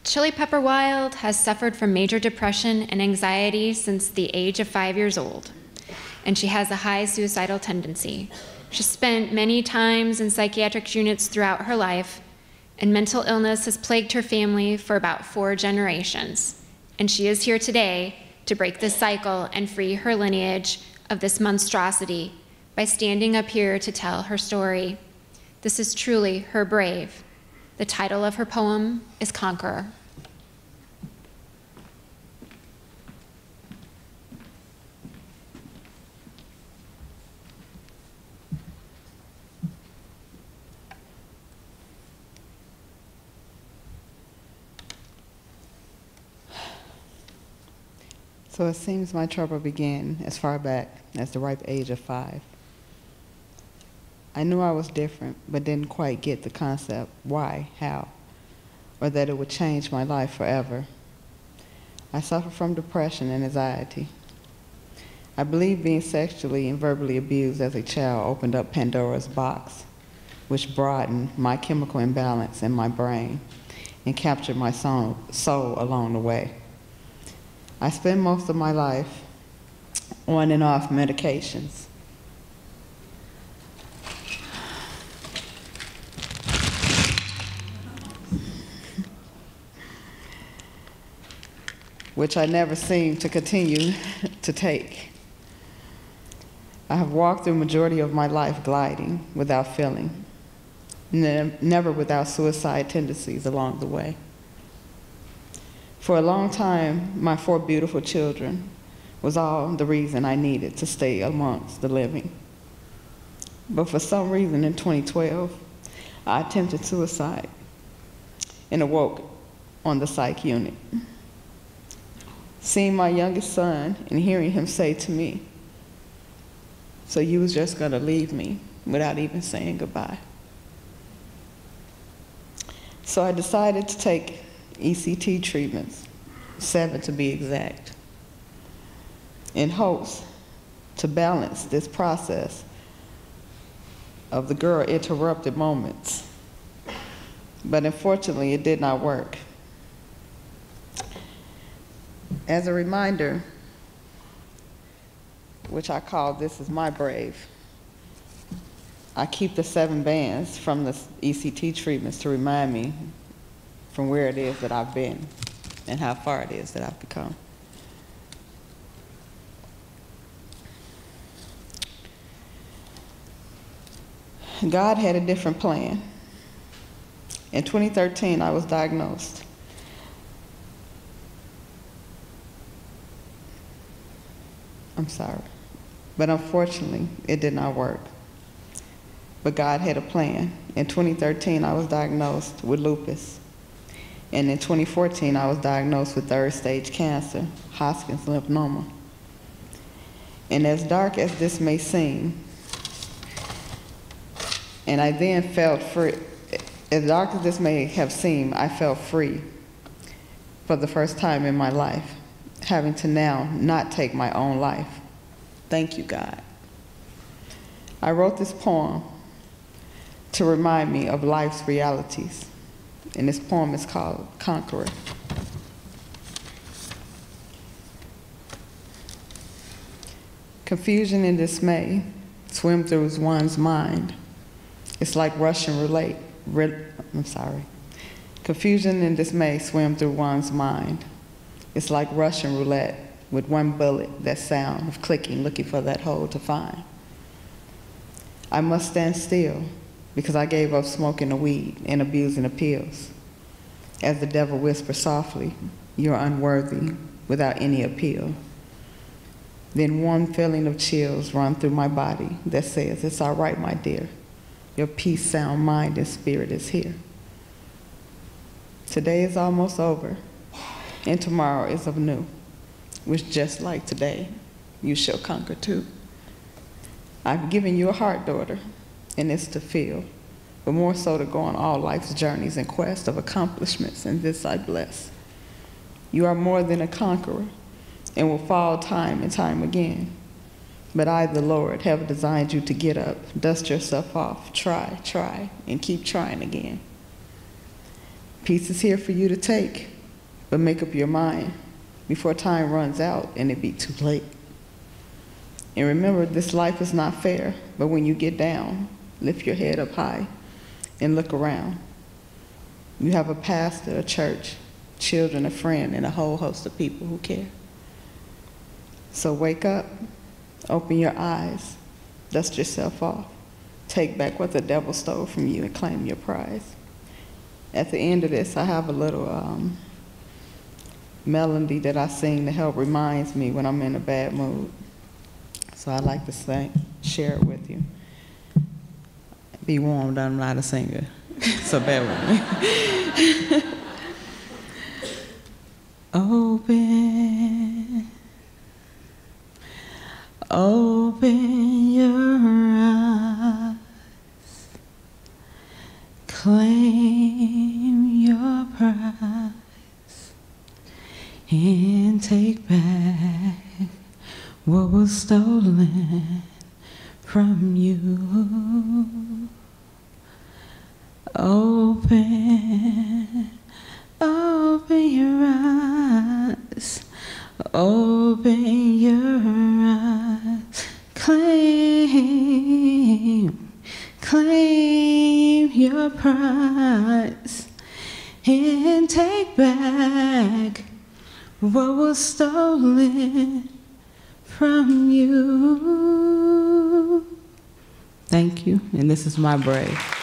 Chillipepperwild has suffered from major depression and anxiety since the age of 5 years old, and she has a high suicidal tendency. She spent many times in psychiatric units throughout her life, and mental illness has plagued her family for about 4 generations. And she is here today to break this cycle and free her lineage of this monstrosity by standing up here to tell her story. This is truly her brave. The title of her poem is Conqueror. So it seems my trouble began as far back as the ripe age of 5. I knew I was different, but didn't quite get the concept, why, how, or that it would change my life forever. I suffered from depression and anxiety. I believe being sexually and verbally abused as a child opened up Pandora's box, which broadened my chemical imbalance in my brain and captured my soul along the way. I spent most of my life on and off medications. Which I never seemed to continue to take. I have walked through the majority of my life gliding without feeling, never without suicide tendencies along the way. For a long time, my 4 beautiful children was all the reason I needed to stay amongst the living. But for some reason in 2012, I attempted suicide and awoke on the psych unit. Seeing my youngest son and hearing him say to me, "So you was just gonna leave me without even saying goodbye." So I decided to take ECT treatments, 7 to be exact, in hopes to balance this process of the girl interrupted moments. But unfortunately, it did not work. As a reminder, which I call This Is My Brave, I keep the 7 bands from the ECT treatments to remind me from where it is that I've been and how far it is that I've become. God had a different plan. In 2013, I was diagnosed. But unfortunately, it did not work. But God had a plan. In 2013, I was diagnosed with lupus. And in 2014, I was diagnosed with 3rd-stage cancer, Hodgkin's lymphoma. And as dark as this may seem, and I then felt free, as dark as this may have seemed, I felt free for the first time in my life, having to now not take my own life. Thank you, God. I wrote this poem to remind me of life's realities. And this poem is called Conqueror. Confusion and dismay swim through one's mind. It's like Russian roulette. Confusion and dismay swim through one's mind. It's like Russian roulette with one bullet, that sound of clicking, looking for that hole to find. I must stand still because I gave up smoking the weed and abusing the pills. As the devil whispers softly, "You're unworthy," without any appeal. Then one feeling of chills run through my body that says, "It's all right, my dear. Your peace, sound mind, and spirit is here." Today is almost over, and tomorrow is anew, which just like today, you shall conquer too. I've given you a heart, daughter, and it's to feel, but more so to go on all life's journeys in quest of accomplishments, and this I bless. You are more than a conqueror, and will fall time and time again. But I, the Lord, have designed you to get up, dust yourself off, try, and keep trying again. Peace is here for you to take, but make up your mind before time runs out and it be too late. And remember, this life is not fair, but when you get down, lift your head up high and look around. You have a pastor, a church, children, a friend, and a whole host of people who care. So wake up, open your eyes, dust yourself off, take back what the devil stole from you and claim your prize. At the end of this, I have a little melody that I sing to help reminds me when I'm in a bad mood. So I'd like to share it with you. Be warned, I'm not a singer, so bear with me. Open your eyes, claim your prize, and take back what was stolen from you. Open your eyes, open your eyes, claim your prize, and take back what was stolen from you. Thank you, and this is my brave.